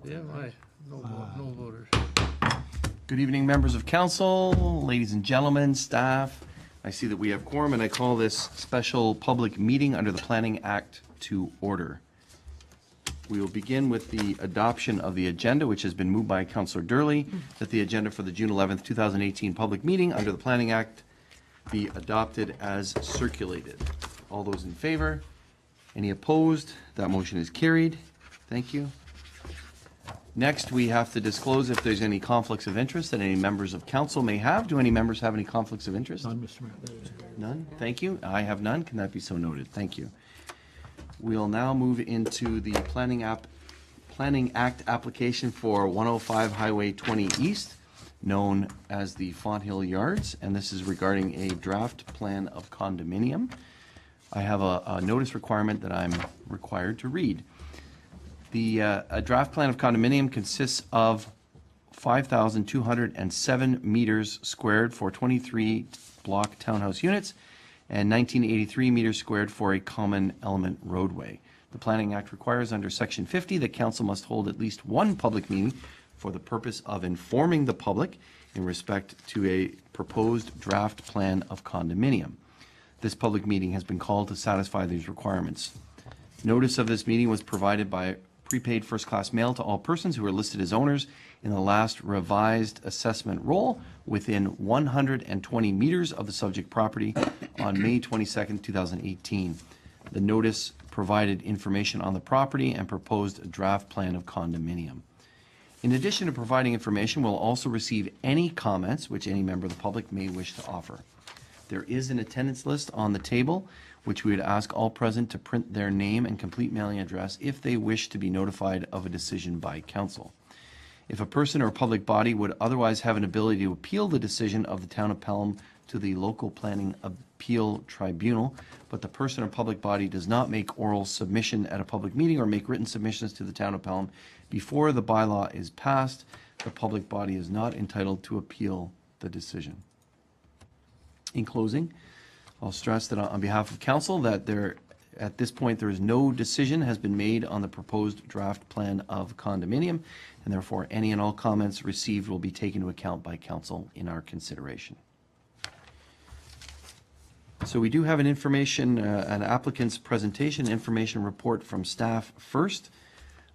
Yeah, aye. No voters. Good evening, members of council, ladies and gentlemen, staff. I see that we have quorum, and I call this special public meeting under the Planning Act to order. We will begin with the adoption of the agenda, which has been moved by Councillor Durley, that the agenda for the June 11th, 2018 public meeting under the Planning Act be adopted as circulated. All those in favor? Any opposed? That motion is carried. Thank you. Next, we have to disclose if there's any conflicts of interest that any members of council may have. Do any members have any conflicts of interest? None, Mr. Mayor. None? Thank you. I have none. Can that be so noted? Thank you. We'll now move into the Planning Act application for 105 Highway 20 East, known as the Fonthill Yards, and this is regarding a draft plan of condominium. I have a notice requirement that I'm required to read. A draft plan of condominium consists of 5,207 meters squared for 23 block townhouse units and 1983 meters squared for a common element roadway. The Planning Act requires under Section 50 that council must hold at least one public meeting for the purpose of informing the public in respect to a proposed draft plan of condominium. This public meeting has been called to satisfy these requirements. Notice of this meeting was provided by prepaid first-class mail to all persons who are listed as owners in the last revised assessment roll within 120 meters of the subject property on May 22nd, 2018. The notice provided information on the property and proposed a draft plan of condominium. In addition to providing information, we'll also receive any comments which any member of the public may wish to offer. There is an attendance list on the table, which we would ask all present to print their name and complete mailing address if they wish to be notified of a decision by council. If a person or a public body would otherwise have an ability to appeal the decision of the town of Pelham to the local planning appeal tribunal, but the person or public body does not make oral submission at a public meeting or make written submissions to the town of Pelham before the bylaw is passed, the public body is not entitled to appeal the decision. In closing, I'll stress that on behalf of council that at this point there is no decision has been made on the proposed draft plan of condominium, and therefore any and all comments received will be taken into account by council in our consideration. So we do have an applicant's presentation information report from staff first.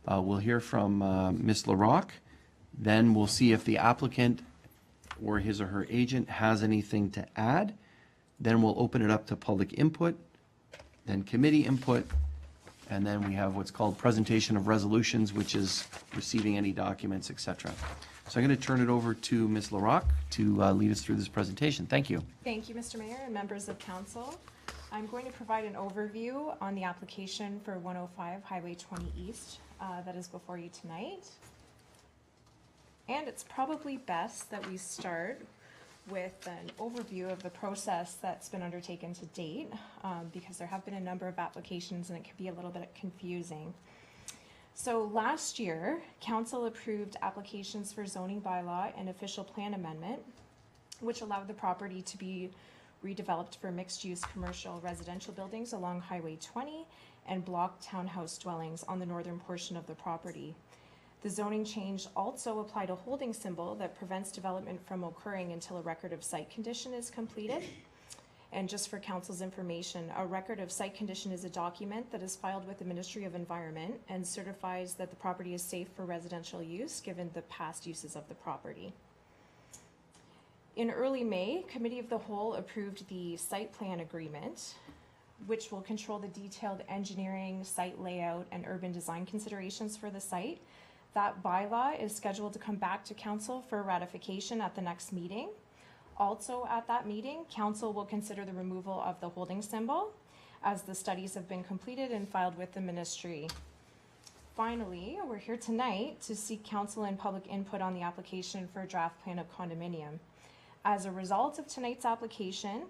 We'll hear from Ms. LaRocque. Then we'll see if the applicant or his or her agent has anything to add. Then we'll open it up to public input, then committee input, and then we have what's called presentation of resolutions, which is receiving any documents, etc. So I'm going to turn it over to Ms. LaRocque to lead us through this presentation. Thank you. Thank you, Mr. Mayor and members of council. I'm going to provide an overview on the application for 105 Highway 20 East that is before you tonight. And it's probably best that we start with an overview of the process that's been undertaken to date, because there have been a number of applications and it can be a little bit confusing. So last year, council approved applications for zoning bylaw and official plan amendment, which allowed the property to be redeveloped for mixed-use commercial residential buildings along Highway 20 and block townhouse dwellings on the northern portion of the property. The zoning change also applied a holding symbol that prevents development from occurring until a record of site condition is completed. And just for council's information, a record of site condition is a document that is filed with the Ministry of Environment and certifies that the property is safe for residential use given the past uses of the property. In early May, Committee of the Whole approved the site plan agreement, which will control the detailed engineering, site layout, and urban design considerations for the site. That bylaw is scheduled to come back to council for ratification at the next meeting. Also at that meeting, council will consider the removal of the holding symbol as the studies have been completed and filed with the ministry. Finally, we're here tonight to seek council and public input on the application for a draft plan of condominium. As a result of tonight's application,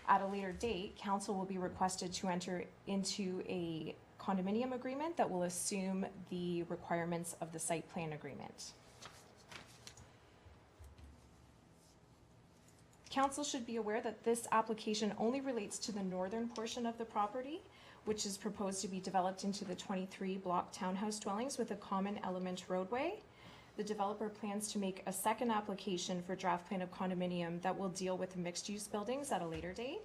at a later date, council will be requested to enter into a condominium agreement that will assume the requirements of the site plan agreement. Council should be aware that this application only relates to the northern portion of the property, which is proposed to be developed into the 23 block townhouse dwellings with a common element roadway. The developer plans to make a second application for draft plan of condominium that will deal with mixed-use buildings at a later date.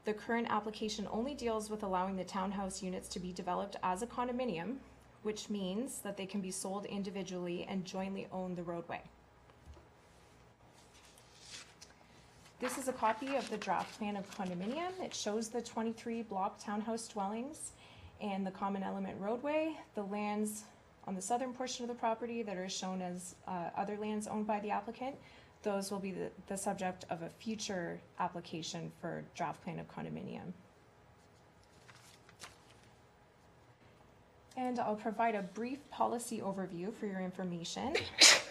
The current application only deals with allowing the townhouse units to be developed as a condominium, which means that they can be sold individually and jointly own the roadway. This is a copy of the draft plan of condominium. It shows the 23 block townhouse dwellings and the common element roadway. The lands on the southern portion of the property that are shown as other lands owned by the applicant, those will be the subject of a future application for draft plan of condominium. And I'll provide a brief policy overview for your information.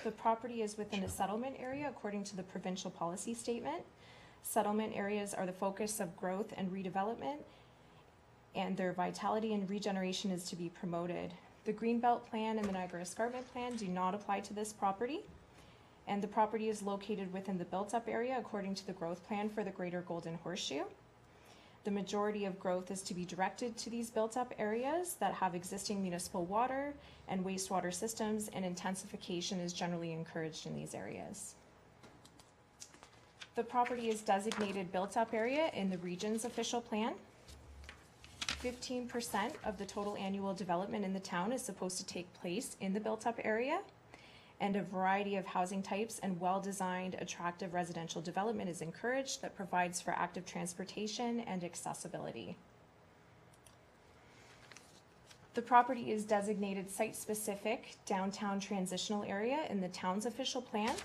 The property is within a settlement area according to the provincial policy statement. Settlement areas are the focus of growth and redevelopment, and their vitality and regeneration is to be promoted. The Greenbelt Plan and the Niagara Escarpment Plan do not apply to this property, and the property is located within the built-up area according to the growth plan for the Greater Golden Horseshoe. The majority of growth is to be directed to these built-up areas that have existing municipal water and wastewater systems, and intensification is generally encouraged in these areas. The property is designated built-up area in the region's official plan. 15% of the total annual development in the town is supposed to take place in the built-up area, and a variety of housing types and well-designed, attractive residential development is encouraged that provides for active transportation and accessibility. The property is designated site-specific downtown transitional area in the town's official plan.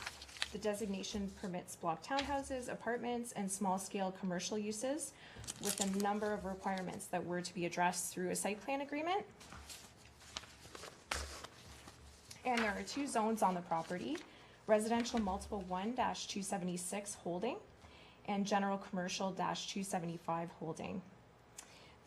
The designation permits block townhouses, apartments, and small-scale commercial uses with a number of requirements that were to be addressed through a site plan agreement. And there are two zones on the property: residential multiple 1-276 holding and general commercial -275 holding.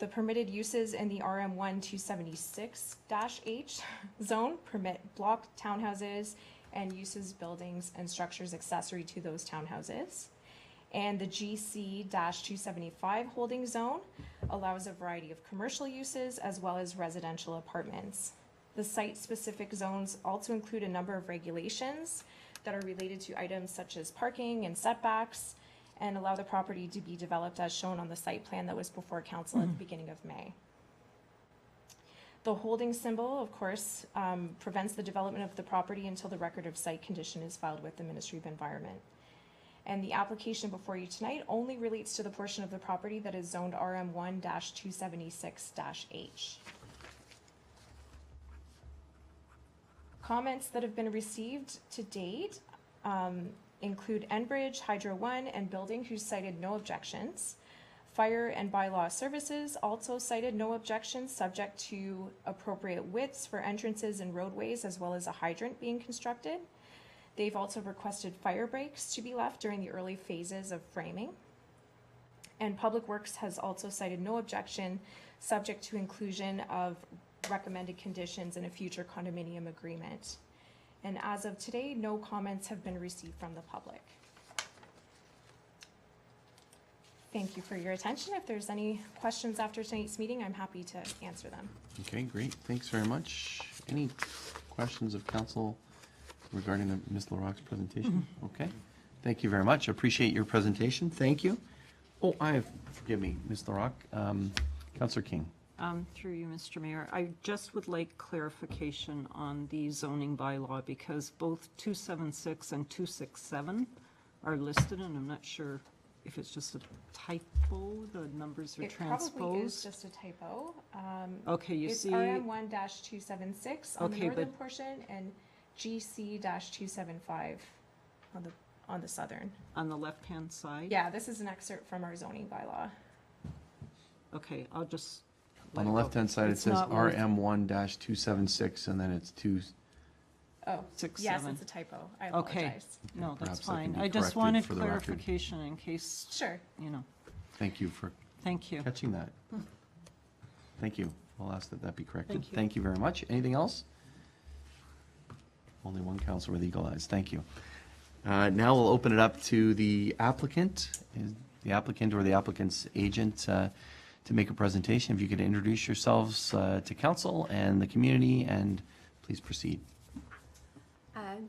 The permitted uses in the RM1 276-H zone permit block townhouses and uses buildings and structures accessory to those townhouses. And the GC-275 holding zone allows a variety of commercial uses as well as residential apartments. The site-specific zones also include a number of regulations that are related to items such as parking and setbacks, and allow the property to be developed as shown on the site plan that was before council at the beginning of May. The holding symbol, of course, prevents the development of the property until the record of site condition is filed with the Ministry of Environment. And the application before you tonight only relates to the portion of the property that is zoned RM1-276-H. Comments that have been received to date include Enbridge, Hydro One, and Building, who cited no objections. Fire and Bylaw Services also cited no objections, subject to appropriate widths for entrances and roadways, as well as a hydrant being constructed. They've also requested fire breaks to be left during the early phases of framing. And Public Works has also cited no objection, subject to inclusion of recommended conditions in a future condominium agreement. And as of today, no comments have been received from the public. Thank you for your attention. If there's any questions after tonight's meeting, I'm happy to answer them. Okay, great. Thanks very much. Any questions of council regarding Ms. LaRocque's presentation? Okay. Thank you very much. Appreciate your presentation. Thank you. Oh, forgive me, Ms. LaRocque. Councillor King. Through you, Mr. Mayor, I just would like clarification on the zoning bylaw, because both 276 and 267 are listed, and I'm not sure if it's just a typo, the numbers are transposed. It probably is just a typo. Okay, you it's see. RM1-276 on the Okay, northern but- portion, and GC-275 on the southern. On the left-hand side? Yeah, this is an excerpt from our zoning bylaw. Okay, I'll just. On the let it go. left-hand side, it It's says not worth- RM1-276, and then it's 2. Oh, 6, yes, 7. it's a typo. I Okay. apologize. No, that's Perhaps that can fine. be I just corrected wanted for the record. clarification in case, Sure. you know. Thank you for Thank you. catching that. Thank you. I'll ask that that be corrected. Thank you. Thank you very much. Anything else? Only one council with eagle eyes. Thank you. Now we'll open it up to the applicant or the applicant's agent to make a presentation. If you could introduce yourselves to council and the community, and please proceed.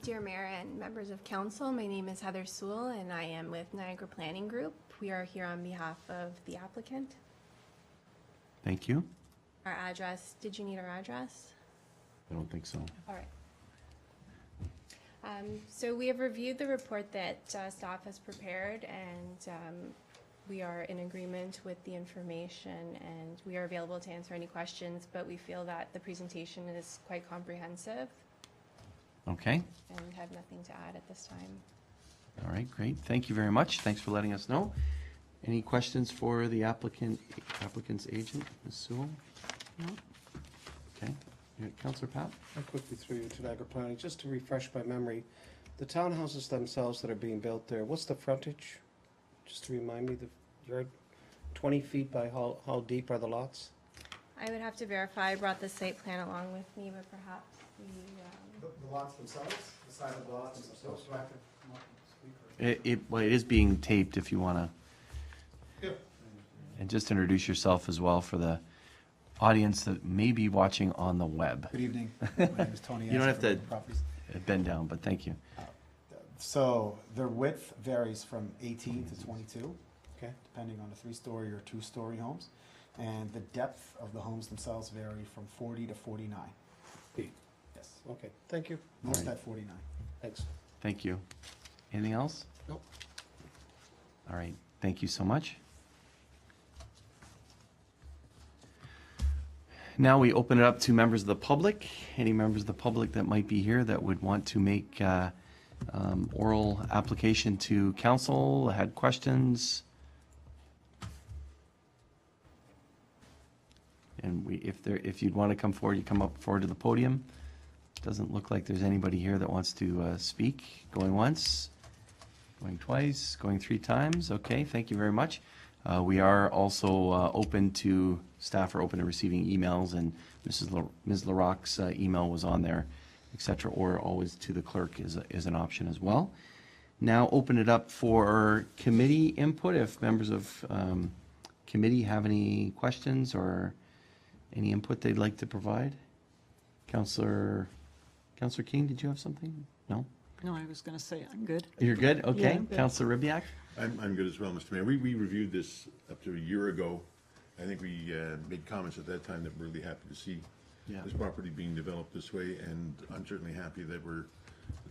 Dear Mayor and members of council, my name is Heather Sewell and I am with Niagara Planning Group. We are here on behalf of the applicant. Thank you. Our address, did you need our address? I don't think so. All right. So we have reviewed the report that staff has prepared, and we are in agreement with the information, and we are available to answer any questions, but we feel that the presentation is quite comprehensive Okay. and have nothing to add at this time. All right, great. Thank you very much. Thanks for letting us know. Any questions for the applicant's agent, Ms. Sewell? No? Okay. Councillor Pat? I'll quickly through you to Niagara Planning, just to refresh my memory. The townhouses themselves that are being built there, what's the frontage? Just to remind me, the yard, 20 feet by how deep are the lots? I would have to verify. I brought the site plan along with me, but perhaps The lots themselves, the side of the lots themselves. Well, it is being taped if you want to. And just introduce yourself as well for the audience that may be watching on the web. Good evening. My name is Tony. You don't have Anser to- from Properties. Bend down, but thank you. So their width varies from 18 to 22, Okay. depending on the 3-story or 2-story homes. And the depth of the homes themselves vary from 40 to 49. Feet. Yes, Okay, thank you. most Right. at 49. Thanks. Thank you. Anything else? Nope. All right, thank you so much. Now we open it up to members of the public. Any members of the public that might be here that would want to make oral application to council, had questions? And if you'd want to come forward, you come up forward to the podium. Doesn't look like there's anybody here that wants to speak. Going once, going twice, going 3 times. Okay, thank you very much. We are also open to, staff are open to receiving emails, and Ms. LaRocque's email was on there, et cetera, or always to the clerk is an option as well. Now open it up for committee input, if members of committee have any questions or any input they'd like to provide. Councillor King, did you have something? No? No, I was going to say, I'm good. You're good? Okay. I'm good. Councillor Ribbiak? I'm good as well, Mr. Mayor. We reviewed this up to a year ago. I think we made comments at that time that we're really happy to see Yeah. this property being developed this way, and I'm certainly happy that we're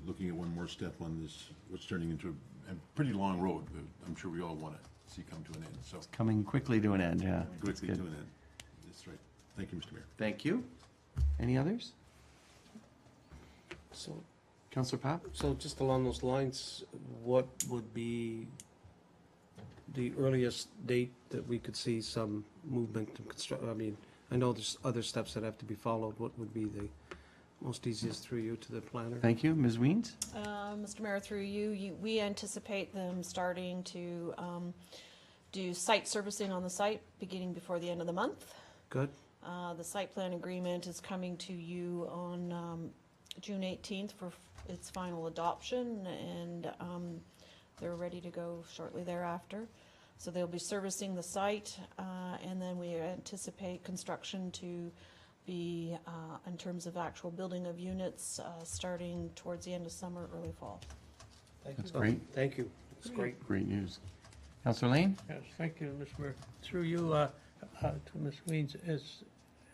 looking at one more step on this, what's turning into a pretty long road that I'm sure we all want to see come to an end, so Coming quickly to an end, yeah. That's quickly to good. an end. That's right. Thank you, Mr. Mayor. Thank you. Any others? So, Councillor Pap? so just along those lines, what would be the earliest date that we could see some movement and construct? I mean, I know there's other steps that have to be followed. What would be the most easiest through you to the planner? Thank you. Ms. Weens? Mr. Mayor, through you, we anticipate them starting to do site servicing on the site beginning before the end of the month. Good. The site plan agreement is coming to you on June 18th for its final adoption, and they're ready to go shortly thereafter. So they'll be servicing the site, and then we anticipate construction to be, in terms of actual building of units, starting towards the end of summer, early fall. That's great. Thank you. It's great. Great news. Councillor Lane? Yes, thank you, Mr. Mayor. Through you, to Ms. Weens,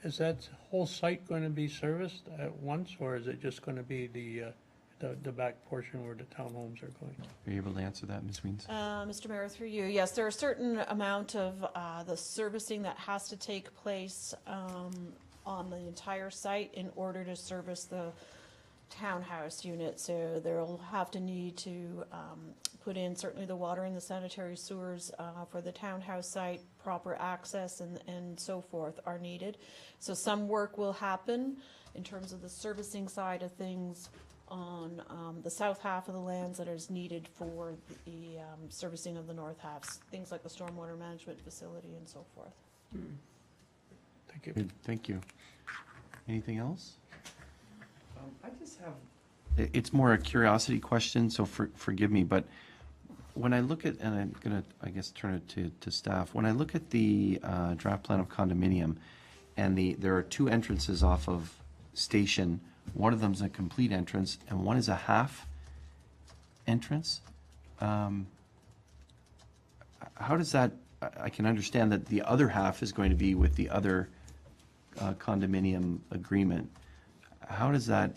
is that whole site going to be serviced at once, or is it just going to be the back portion where the townhomes are going? Are you able to answer that, Ms. Weens? Mr. Mayor, through you, yes, there are a certain amount of the servicing that has to take place on the entire site in order to service the townhouse unit. So they'll have to need to put in certainly the water and the sanitary sewers for the townhouse site, proper access and so forth are needed. So some work will happen in terms of the servicing side of things on the south half of the lands that is needed for the servicing of the north halves, things like the stormwater management facility and so forth. Thank you. Good, thank you. Anything else? I just have... It's more a curiosity question, so forgive me, but when I look at, and I'm going to, I guess, turn it to staff, when I look at the draft plan of condominium, and there are two entrances off of Station, one of them's a complete entrance, and one is a half entrance. How does that, I can understand that the other half is going to be with the other condominium agreement. How does that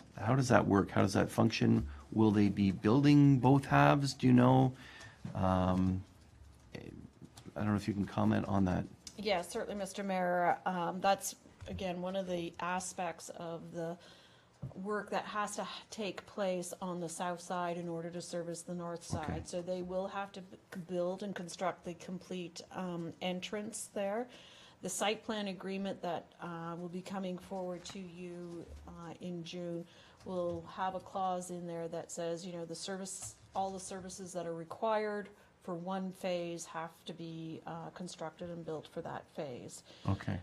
work? How does that function? Will they be building both halves? Do you know? I don't know if you can comment on that. Yeah, certainly, Mr. Mayor. That's, again, one of the aspects of the work that has to take place on the south side in order to service the north side. Okay. So they will have to build and construct the complete entrance there. The site plan agreement that will be coming forward to you in June will have a clause in there that says, you know, all the services that are required for one phase have to be constructed and built for that phase. Okay.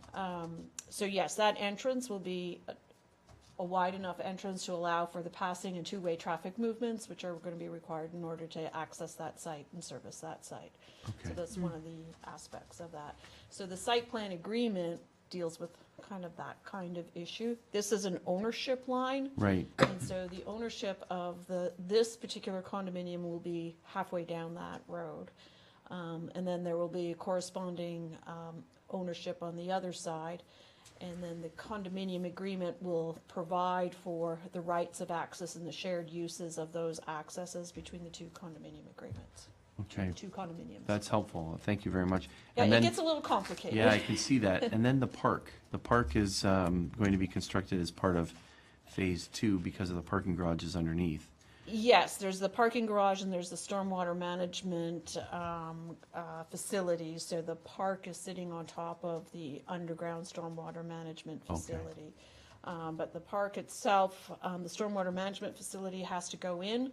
So yes, that entrance will be a wide enough entrance to allow for the passing and two-way traffic movements, which are going to be required in order to access that site and service that site. So Okay. that's one of the aspects of that. So the site plan agreement deals with kind of that kind of issue. This is an ownership line. Right. And so the ownership of this particular condominium will be halfway down that road. And then there will be corresponding ownership on the other side. And then the condominium agreement will provide for the rights of access and the shared uses of those accesses between the two condominium agreements. Okay. Two condominiums. That's helpful. Thank you very much. Yeah, And it then- gets a little complicated. Yeah, I can see that. And then the park. The park is going to be constructed as part of Phase 2 because of the parking garages underneath. Yes, there's the parking garage and there's the stormwater management facilities. So the park is sitting on top of the underground stormwater management Okay. facility. But the park itself, the stormwater management facility has to go in.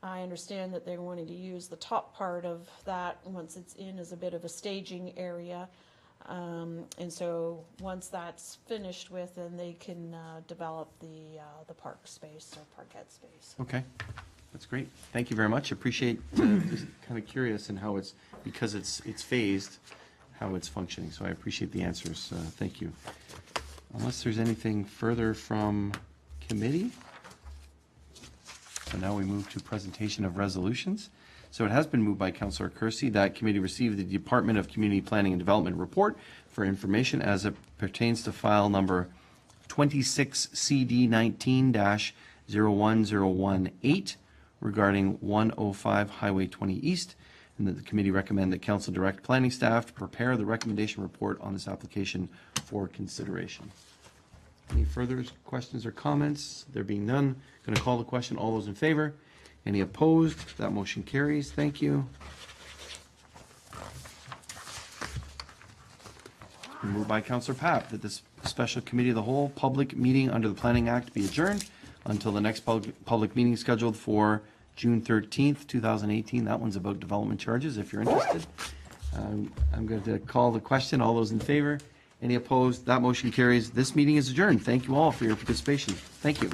I understand that they're wanting to use the top part of that, once it's in, as a bit of a staging area. And so once that's finished with, then they can develop the park space or parkette space. Okay, that's great. Thank you very much. Appreciate, just kind of curious in how it's, because it's phased, how it's functioning. So I appreciate the answers. Thank you. Unless there's anything further from committee? So now we move to presentation of resolutions. So it has been moved by Councillor Kersey that committee receive the Department of Community Planning and Development report for information as it pertains to file number 26CD19-01018 regarding 105 Highway 20 East, and that the committee recommend that council direct planning staff to prepare the recommendation report on this application for consideration. Any further questions or comments? There being none, going to call the question. All those in favor? Any opposed? That motion carries. Thank you. Moved by Councillor Papp that this special committee of the whole public meeting under the Planning Act be adjourned until the next public meeting scheduled for June 13th, 2018. That one's about development charges, if you're interested. I'm going to call the question. All those in favor? Any opposed? That motion carries. This meeting is adjourned. Thank you all for your participation. Thank you.